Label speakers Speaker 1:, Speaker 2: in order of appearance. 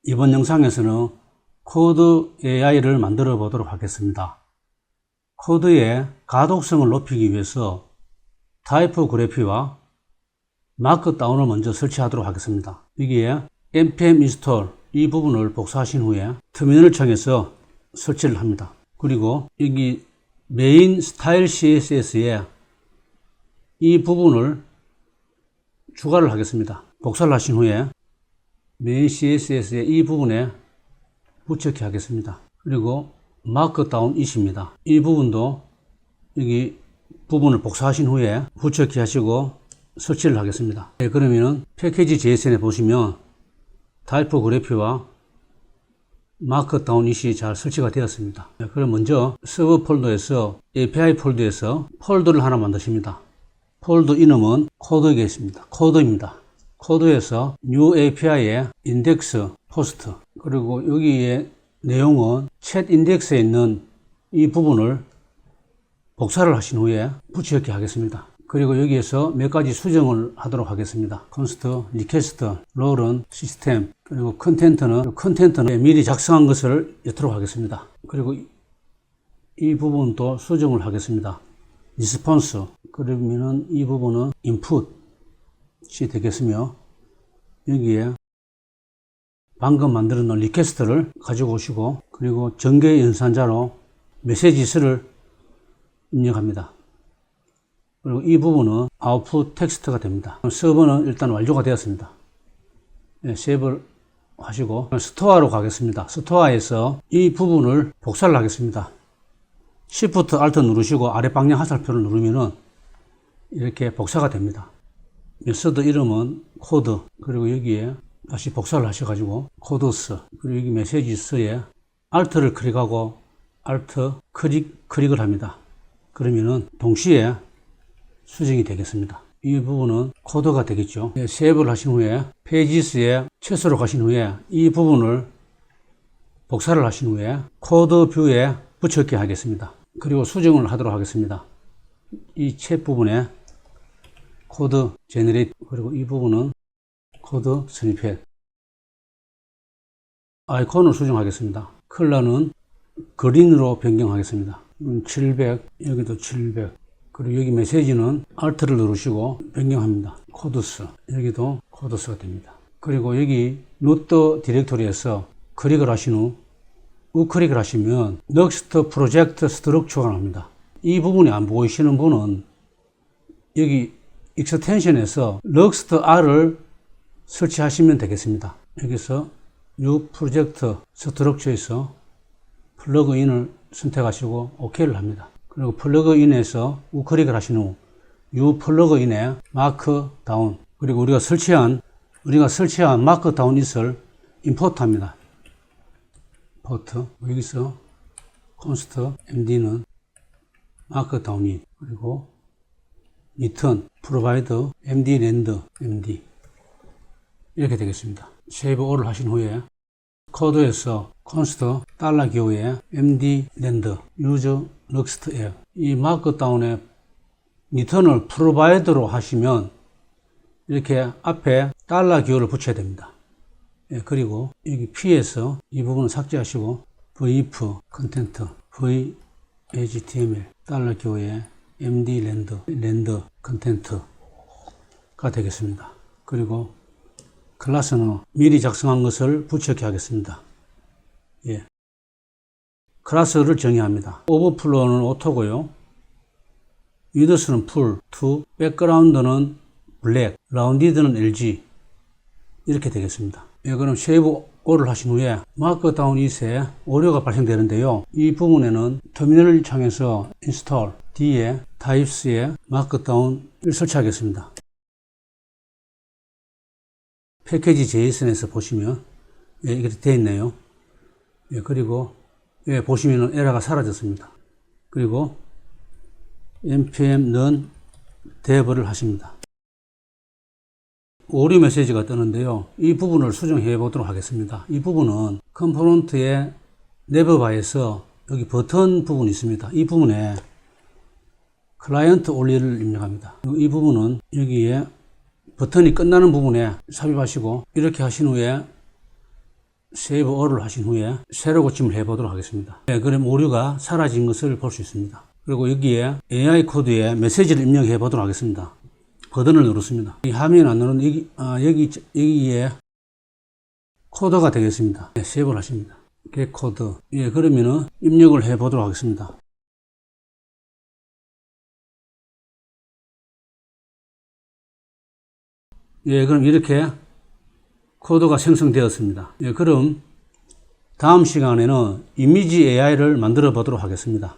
Speaker 1: 이번 영상에서는 코드 AI를 만들어 보도록 하겠습니다. 코드의 가독성을 높이기 위해서 타이포그래피와 마크다운을 먼저 설치하도록 하겠습니다. 여기에 npm install 이 부분을 복사하신 후에 터미널을 통해서 설치를 합니다. 그리고 여기 메인 스타일 CSS에 이 부분을 추가를 하겠습니다. 복사를 하신 후에 메인 CSS의 이 부분에 붙여넣기 하겠습니다. 그리고 마크다운 it입니다. 이 부분도 여기 부분을 복사하신 후에 붙여넣기 하시고 설치를 하겠습니다. 네, 그러면은 패키지 JSON에 보시면 타이포그래피와 마크다운 it이 잘 설치가 되었습니다. 네, 그럼 먼저 서버 폴더에서 API 폴더에서 폴더를 하나 만드십니다. 폴더 이름은 코드겠습니다. 코드입니다. 코드에서 new API에 index post 그리고 여기에 내용은 chat index에 있는 이 부분을 복사를 하신 후에 붙여넣기 하겠습니다. 그리고 여기에서 몇 가지 수정을 하도록 하겠습니다. const, request, role, system 그리고 컨텐트는 미리 작성한 것을 넣도록 하겠습니다. 그리고 이 부분도 수정을 하겠습니다. response 그러면은 이 부분은 input이 되겠으며 여기에 방금 만들어 놓은 리퀘스트를 가지고 오시고 그리고 전개 연산자로 메시지스를 입력합니다. 그리고 이 부분은 아웃풋 텍스트가 됩니다. 서버는 일단 완료가 되었습니다. 네, 세이브를 하시고 스토어로 가겠습니다. 스토어에서 이 부분을 복사를 하겠습니다. Shift Alt 누르시고 아래 방향 화살표를 누르면은 이렇게 복사가 됩니다. 메서드 이름은 코드 그리고 여기에 다시 복사를 하셔가지고 코드스 그리고 여기 메시지스에 Alt를 클릭하고 Alt 클릭을 합니다. 그러면은 동시에 수정이 되겠습니다. 이 부분은 코드가 되겠죠. 네, 세이브를 하신 후에 페이지스에 최소로 가신 후에 이 부분을 복사를 하신 후에 코드 뷰에 붙여넣기 하겠습니다. 그리고 수정을 하도록 하겠습니다. 이 챗 부분에 코드 제너레이트 그리고 이 부분은 코드 스니펫 아이콘을 수정하겠습니다. 컬러는 그린으로 변경하겠습니다. 700 여기도 700 그리고 여기 메시지는 Alt를 누르시고 변경합니다. 코드스 여기도 코드스가 됩니다. 그리고 여기 루트 디렉토리에서 클릭을 하신 후 우클릭을 하시면 Next Project Structure가 나옵니다. 이 부분이 안 보이시는 분은 여기 익스텐션에서 Next R을 설치하시면 되겠습니다. 여기서 New Project Structure에서 플러그인을 선택하시고 OK를 합니다. 그리고 플러그인에서 우클릭을 하신 후 New 플러그인에 마크다운 그리고 우리가 설치한 마크다운 it을 임포트합니다. 여기서 const md는 마크다운이 그리고 return provide md rand md 이렇게 되겠습니다. 세이브 올을 하신 후에 코드에서 const $기호에 md rand use next air 이 마크다운의 return을 provide로 하시면 이렇게 앞에 $기호를 붙여야 됩니다. 예, 그리고 여기 P에서 이 부분을 삭제하시고 v-if content v-html $기호에 md rand content가 되겠습니다. 그리고 클래스는 미리 작성한 것을 붙여넣기 하겠습니다. 예. 클래스를 정의합니다. 오버플로우는 오토고요. 위드스는 풀, 투, 백그라운드는 블랙, 라운디드는 LG 이렇게 되겠습니다. 예, 그럼 세이브 올을 하신 후에 마크다운 it에 오류가 발생되는데요. 이 부분에는 터미널을 창에서 install D에 types에 마크다운을 설치하겠습니다. 패키지 JSON에서 보시면 예, 이렇게 되어 있네요. 예, 그리고 예, 보시면 에러가 사라졌습니다. 그리고 npm run dev를 하십니다. 오류 메시지가 뜨는데요. 이 부분을 수정해 보도록 하겠습니다. 이 부분은 컴포넌트의 네버바에서 여기 버튼 부분이 있습니다. 이 부분에 클라이언트 올리를 입력합니다. 이 부분은 여기에 버튼이 끝나는 부분에 삽입하시고 이렇게 하신 후에 세이브 올을 하신 후에 새로 고침을 해 보도록 하겠습니다. 네, 그럼 오류가 사라진 것을 볼 수 있습니다. 그리고 여기에 AI 코드에 메시지를 입력해 보도록 하겠습니다. 버튼을 누르습니다. 이 화면에 안 누르는 여기에 코드가 되겠습니다. 네, 세이브를 하십니다. get 코드. 예, 그러면은 입력을 해 보도록 하겠습니다. 예, 그럼 이렇게 코드가 생성되었습니다. 예, 그럼 다음 시간에는 이미지 AI를 만들어 보도록 하겠습니다.